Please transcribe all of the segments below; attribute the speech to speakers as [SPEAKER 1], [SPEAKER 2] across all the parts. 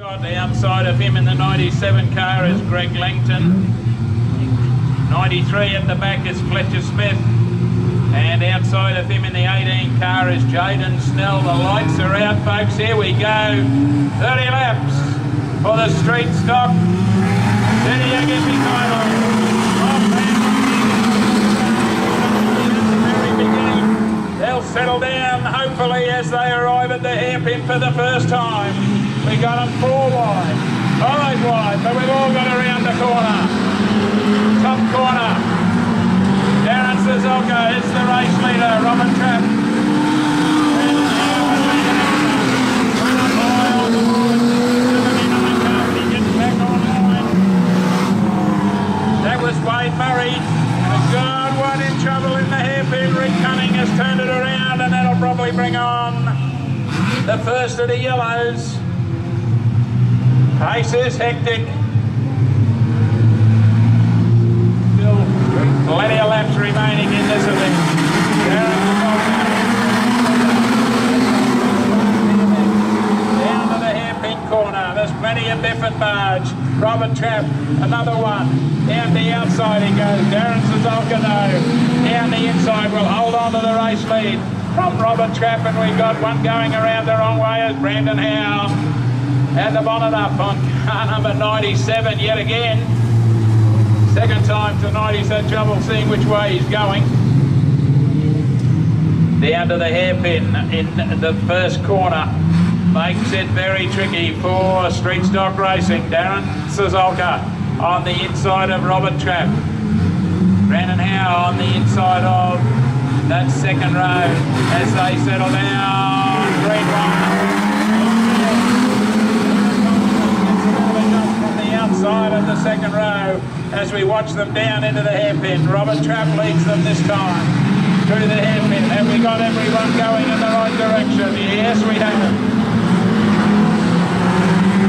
[SPEAKER 1] Got the outside of him in the 97 car is Greg Langton. 93 at the back is Fletcher Smith. And outside of him in the 18 car is Jaden Snell. The lights are out, folks. Here we go. 30 laps for the street stock. Gympie title. They'll settle down, hopefully, as they arrive at the hairpin for the first time. We got them 4 wide, 5 wide, but we've all got around the corner. Top corner. Darren Sazolka is the race leader, Robin Trapp. That was Wade Murray. God, one in trouble in the hairpin. Rick Cunning has turned it around, and that'll probably bring on the first of the yellows. Pace is hectic. Still plenty of laps remaining in this event. Down to the hairpin corner. There's plenty of Biffin Barge. Robin Trapp, another one. Down the outside he goes. Darren Sazolka no. Down the inside will hold on to the race lead from Robin Trapp, and we've got one going around the wrong way as Brandon Howe had the bonnet up on car number 97 yet again. Second time tonight he's had trouble seeing which way he's going. Down to the hairpin in the first corner. Makes it very tricky for street stock racing. Darren Sazolka on the inside of Robert Trapp. Brandon Howe on the inside of that second row as they settle down. Green one. From the outside of the second row as we watch them down into the hairpin. Robert Trapp leads them this time through the hairpin. Have we got everyone going in the right direction? Yes, we have.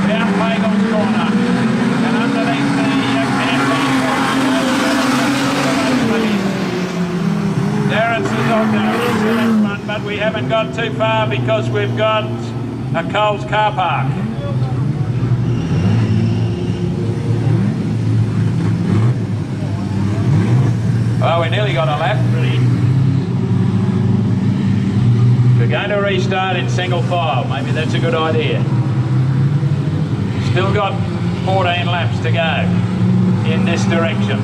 [SPEAKER 1] Down Pagel's corner and underneath the campaign. Darren Sazolka is the next one, but we haven't got too far because we've got a Coles car park. Well, we nearly got a lap. We're going to restart in single file. Maybe that's a good idea. Still got 14 laps to go in this direction.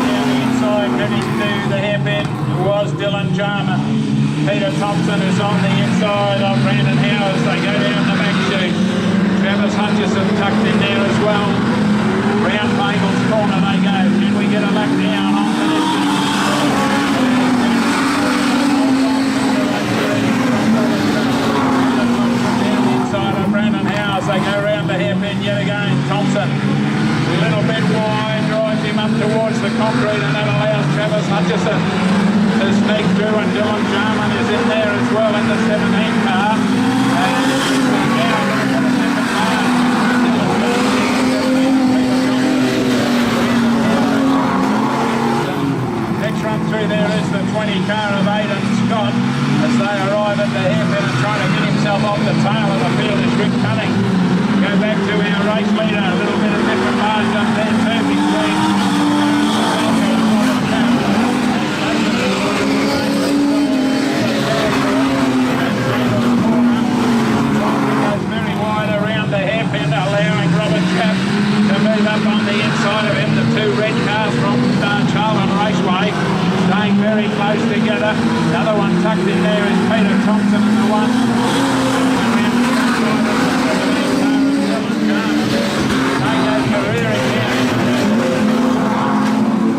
[SPEAKER 1] Down the inside, heading to the hairpin, was Dylan Jarman. Peter Thompson is on the inside of Brandon Howe as they go down the back chute. Travis Hutchison tucked in there as well. Round Pagel's corner they go. Can we get a lap down on the distance? Down the inside of Brandon Howe as they go round the hairpin yet again. Thompson a little bit wide, drives him up towards the concrete, and that allows Travis Hutchison to sneak through, and Dylan Jarman is in there as well in the 17 car. Next run through there is the 20 car of Aidan Scott as they arrive at the hairpin and trying to get himself off the tail of the field is Rick Cunning. Go back to our race leader, a little bit of different margin up there too between the hairpin, allowing Robert Trapp to move up on the inside of him. The 2 red cars from Charlton Raceway staying very close together. Another one tucked in there is Peter Thompson and the one around the outside of the 17 car of Dylan Jarman. They go careering down.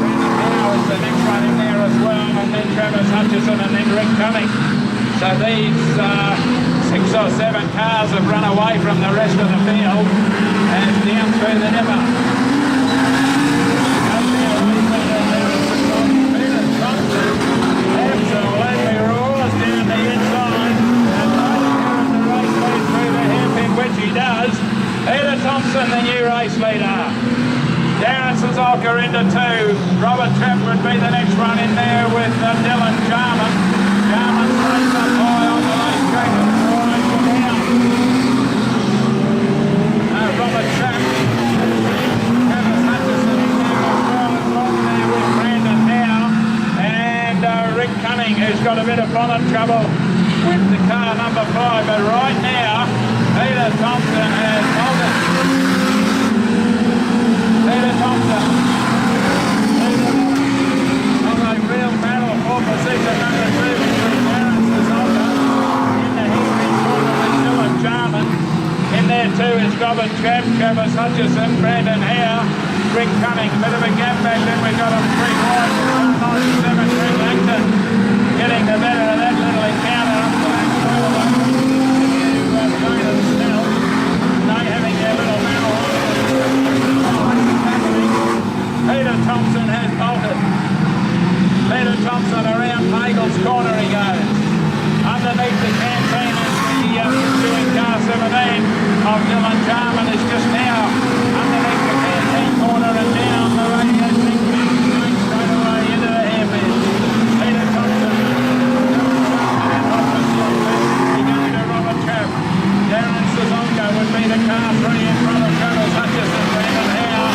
[SPEAKER 1] Brandon Howe is the next one in there as well, and then Travis Hutchison and then Rick Cunning. So these 6 or 7 cars have run away from the rest of the field and down through the Nipper. Absolutely roars down the inside and the race lead through the hairpin, which he does. Peter Thompson, the new race leader. Darren Suzuka into 2. Robert Trapp would be the next one in there with Dylan Jarman. Jarman stays up high on the race track and drives them down. Robert Trapp. Travis Hutchison is there along there with Brandon Howe. And Rick Cunning, who's got a bit of bonnet trouble with the car number 5. But right now, Peter Thompson has bolted. Peter Thompson. On a real battle for position number 2 between Darren Suzuka in the hairpin corner with Dylan Jarman. In there too is Robert Trapp, Travis Hutchison, Brandon Howe, Rick Cunning. Bit of a gap back then. We got him 3 wide with 197 Greg Langton getting the better of that little encounter up the back corner. They having their little battle. Peter Thompson has bolted. Peter Thompson around Pagel's corner he goes. Underneath the canteen is the pursuing car 17 of Dylan Jarman is just now underneath the canteen corner and down the radio straight away into the hairpin. Peter Thompson. He's going to Robert Trapp. Darren Suzuka would be the car 3 in front of Travis Hutchison, Brandon Howe.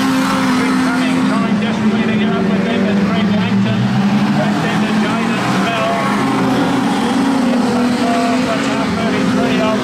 [SPEAKER 1] Rick Cunning trying desperately to get up with them as Greg Langton. Back then to Jaden Smell. In front of the car 33 of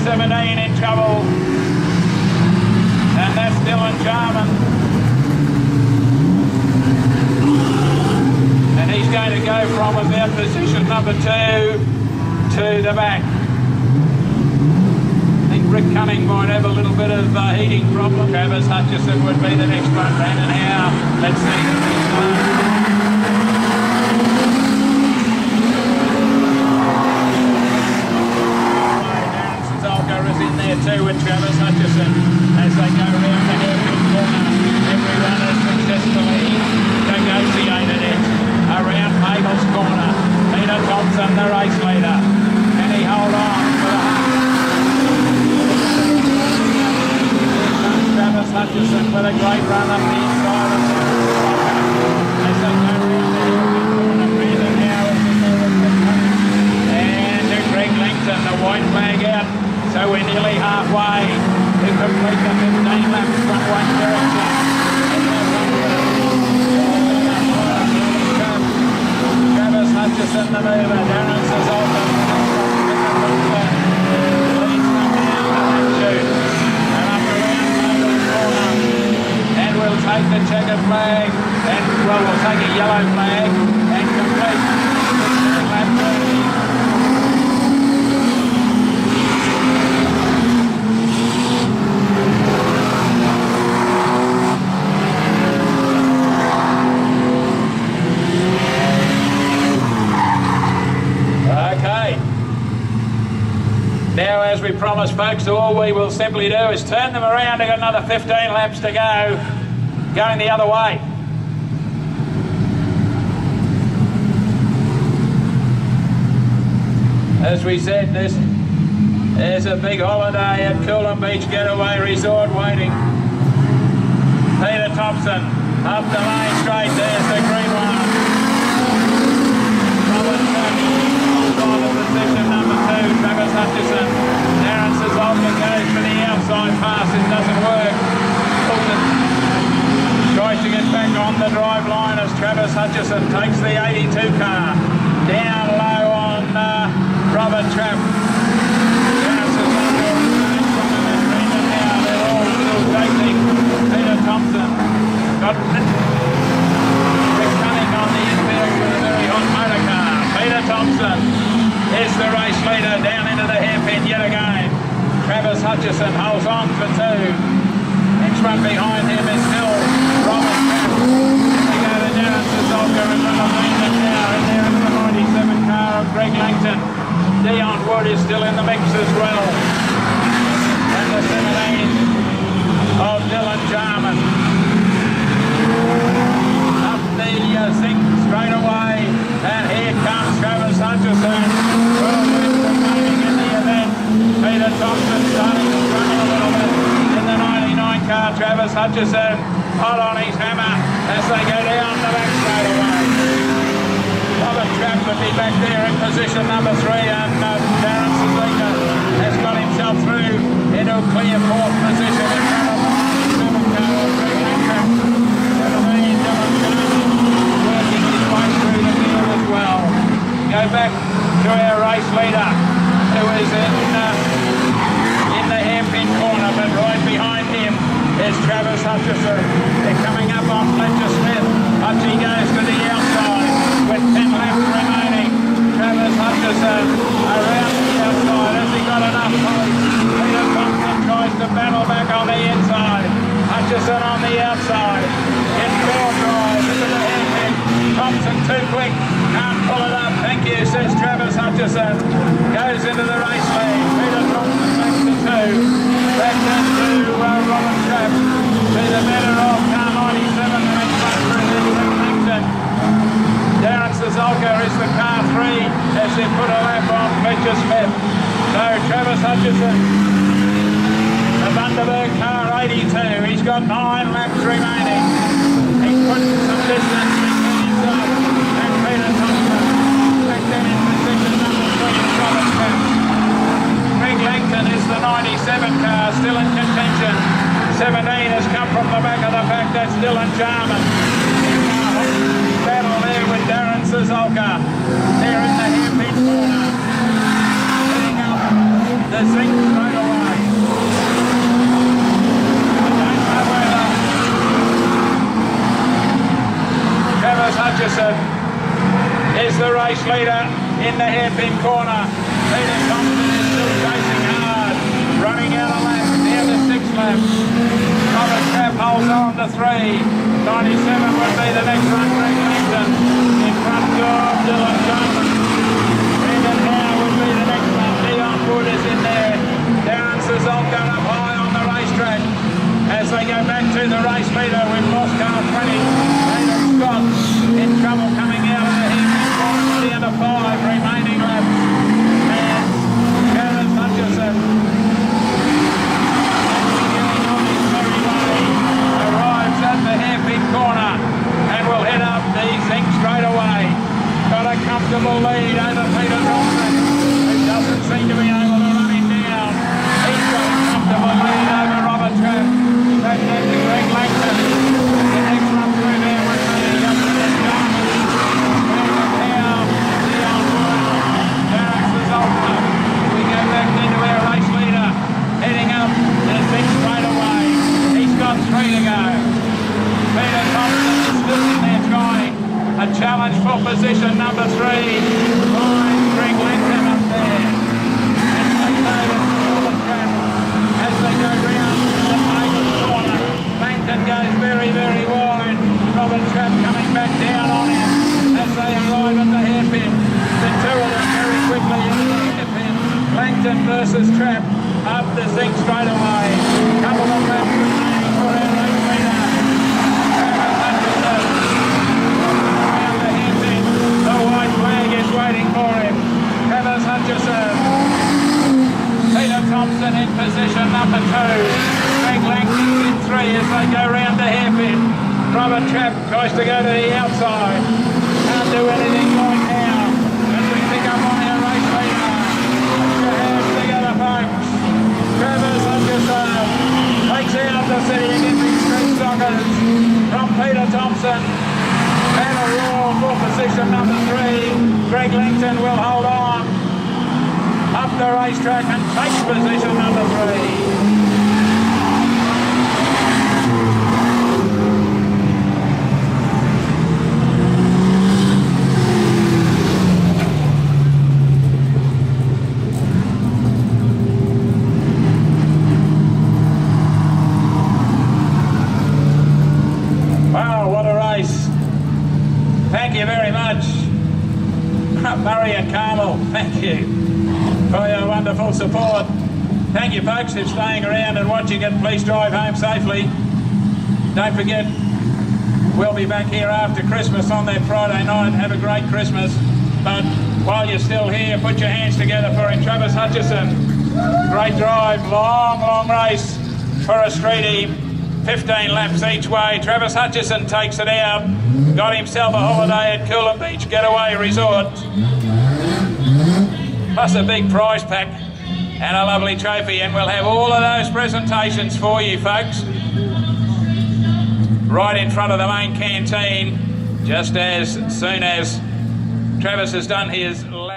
[SPEAKER 1] 17 in trouble, and that's Dylan Jarman, and he's going to go from about position number 2 to the back. I think Rick Cunning might have a little bit of heating problem. Travis Hutchison would be the next one. Brandon Howe, let's see who he's on. In there too with Travis Hutchison as they go round the hairpin corner. Everyone has successfully negotiated it around Pagel's corner. Peter Thompson, the race leader. Can he hold on for the Travis Hutchison with a great run up the inside of the as they go round the hairpin corner. Brandon Howe is in there with Rick Cunning. And Greg Langton, the white flag out. So we're nearly halfway to complete the 15 laps from one direction. Travis Hutchison, the mover. Darren Suzuka leads them down to that chute. And up around Pagel's corner. And we'll take the checkered flag. And well, we'll take a yellow flag and complete the 15 lap journey. Now, as we promised folks, all we will simply do is turn them around. They've got another 15 laps to go, going the other way. As we said, there's a big holiday at Coolum Beach Getaway Resort waiting. Peter Thompson, up the lane straight, there's the green one. Robert Trapp, on to position number 2, Travis Hutchison. Darren Suzuka goes for the outside pass, it doesn't work. Tries to get back on the drive line as Travis Hutchison takes the 82 car. Down low on Robert Trapp. Darren Suzuka and Brandon Howe, they're all still chasing Peter Thompson. Got Rick Cunning on the infield with a very hot motor car. Peter Thompson is the race leader down into the hair Hutchison holds on for 2. Next one behind him is Hill, Robert Trapp. We go to Darren Sazolka in front of Langton now, and there is the 97 car of Greg Langton. Dion Wood is still in the mix as well. And the 17 of Dylan Jarman. Up the zinc straight away, and here comes Travis Hutchison. Well, remaining in the event. Peter Thompson starting to struggle a little bit in the 99 car. Travis Hutchison hot on his hammer as they go down the back straight away. Robert Trapp would be back there in position number 3, and Darren Sazolka has got himself through into a clear 4th position in front of the 97 car of Greg Langton. Working his way through the field as well. Go back to our race leader, who is in the hairpin corner, but right behind him is Travis Hutchison. They're coming up on Fletcher Smith. Hutchie goes to the outside with 10 laps remaining. Travis Hutchison around the outside. Has he got enough pace? Peter Thompson tries to battle back on the inside. Hutchison on the outside. In four drive into the hairpin. Thompson too quick. Can't pull it up. Thank you, says Travis Hutchison. Goes into the race lead. Peter Thompson makes the 2. Back then to Robert Trapp. To the better of car 97. The next one through is Langton. Darren Sazolka is the car 3 as they put a lap on Fletcher Smith. So Travis Hutchison, the Bundaberg car 82. He's got 9 laps remaining. He's put some distance between himself and Peter Thompson. Back then in position number 3 is Robert Trapp. Greg Langton is the 97 car, still in contention. 17 has come from the back of the pack, that's Dylan Jarman. Battle there with Darren Sazolka. There in the hairpin corner. Heading up the zinc straight away. I don't know whether Travis Hutchison is the race leader in the hairpin corner. Peter Thompson is still chasing hard, running out of laps, near the 6th lap. Robert Trapp holds on to 3. 97 would be the next one, Greg Langton. In front of Dylan Jarman. Brendan Howe would be the next one. Dion Wood is in there. Darren Sazolka up high on the racetrack. As they go back to the race leader with lost car 20. Hayden Scott in trouble coming out of the hairpin corner to the under 5 remaining laps. And Travis Hutchison arrives at the hairpin corner and will head up the zinc straight away. Got a comfortable lead over Peter Thompson, who doesn't seem to be able to run him down. He's got a comfortable lead over Robert Trapp. Back then to Greg Langton. The next one through there would be Dylan Jarman. Dion Wood, Darren Sazolka. We go back into our race leader, heading up the zinc straight away. He's got 3 to go. Peter Thompson is still in there trying. A challenge for position number 3. Behind Greg Langton up there. And they go to Robert Trapp as they go round the Maiden corner. Langton goes very, very wide. Robert Trapp coming back down on him as they arrive at the hairpin. The 2 of them very quickly into the hairpin. Langton versus Trapp up the zinc straight away. Couple of laps remaining for our race leader. Travis Hutchison around the hairpin. The white flag is waiting for him. Travis Hutchison. Peter Thompson in position number 2. Greg Langton in 3 as they go round the hairpin. Robert Trapp tries to go to the outside. Can't do anything right now. As we pick up on our race leader. Put your hands together, folks. Travis Hutchison takes out the city of Gympie Street Stockers from Peter Thompson. And a roar for position number 3. Greg Langton will hold on up the racetrack and takes position number 3. you very much. Murray and Carmel, thank you for your wonderful support. Thank you folks for staying around and watching it. Please drive home safely. Don't forget, we'll be back here after Christmas on that Friday night. Have a great Christmas. But while you're still here, put your hands together for him. Travis Hutchison, great drive, long race for a streetie. 15 laps each way. Travis Hutchison takes it out. Got himself a holiday at Coolum Beach Getaway Resort. Plus a big prize pack and a lovely trophy. And we'll have all of those presentations for you folks right in front of the main canteen just as soon as Travis has done his lap.